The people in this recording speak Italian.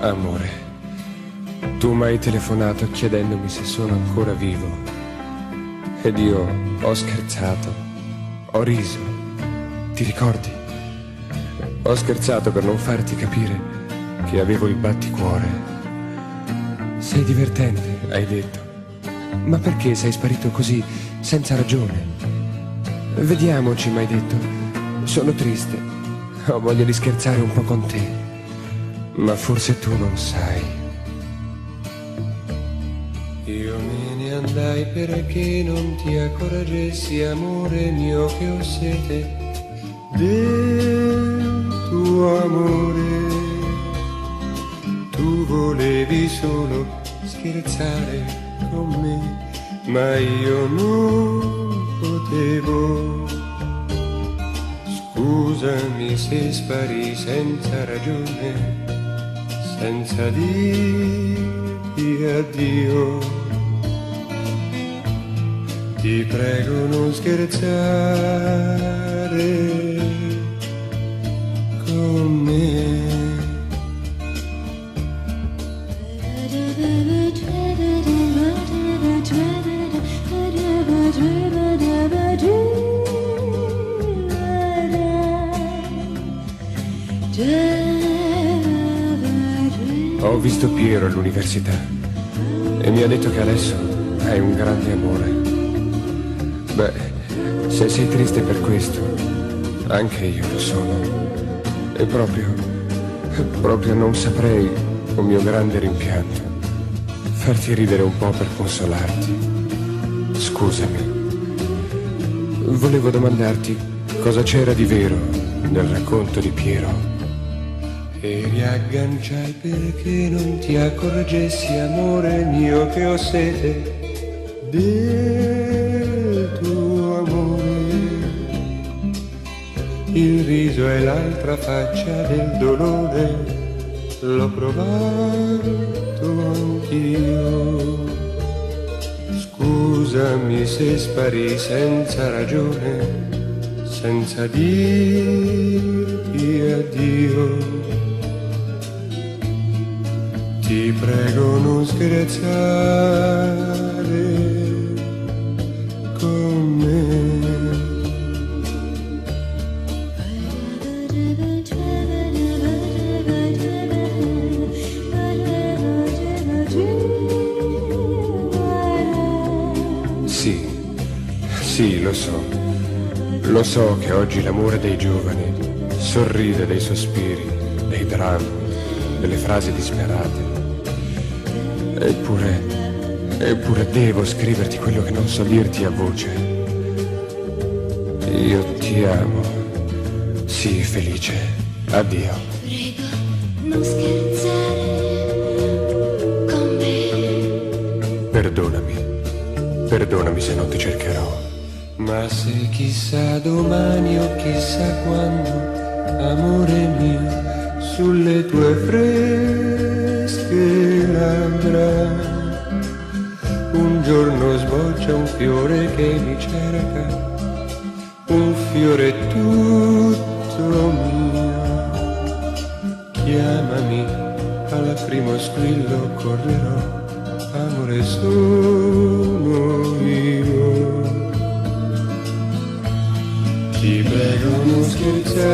Amore, tu mi hai telefonato chiedendomi se sono ancora vivo. Ed io ho scherzato, ho riso. Ti ricordi? Ho scherzato per non farti capire che avevo il batticuore. Sei divertente, hai detto. Ma perché sei sparito così, senza ragione? Vediamoci, mi hai detto. Sono triste. Ho voglia di scherzare un po' con te. Ma forse tu non sai. Io me ne andai perché non ti accorgessi, amore mio, che ho sete del tuo amore. Tu volevi solo scherzare con me, ma io non potevo. Scusami se sparì senza ragione, senza dirti addio. Ti prego non scherzare con me. Ho visto Piero all'università e mi ha detto che adesso hai un grande amore. Beh, se sei triste per questo, anche io lo sono. E proprio non saprei, un mio grande rimpianto, farti ridere un po' per consolarti. Scusami. Volevo domandarti cosa c'era di vero nel racconto di Piero. E riagganciai perché non ti accorgessi, amore mio, che ho sete del tuo amore. Il riso è l'altra faccia del dolore, l'ho provato anch'io. Scusami se sparì senza ragione, senza dirti addio. Ti prego non scherzare con me. Sì, lo so. Lo so che oggi l'amore dei giovani sorride dei sospiri, dei drammi, delle frasi disperate. Eppure devo scriverti quello che non so dirti a voce. Io ti amo. Sii felice. Addio. Prego, non scherzare con me. Perdonami se non ti cercherò. Ma se chissà domani o chissà quando, amore mio, sulle tue fresche labbra un giorno sboccia un fiore che mi cerca, un fiore tutto mio. Chiamami, al primo squillo correrò, amore sono io. Ti prego non scherzare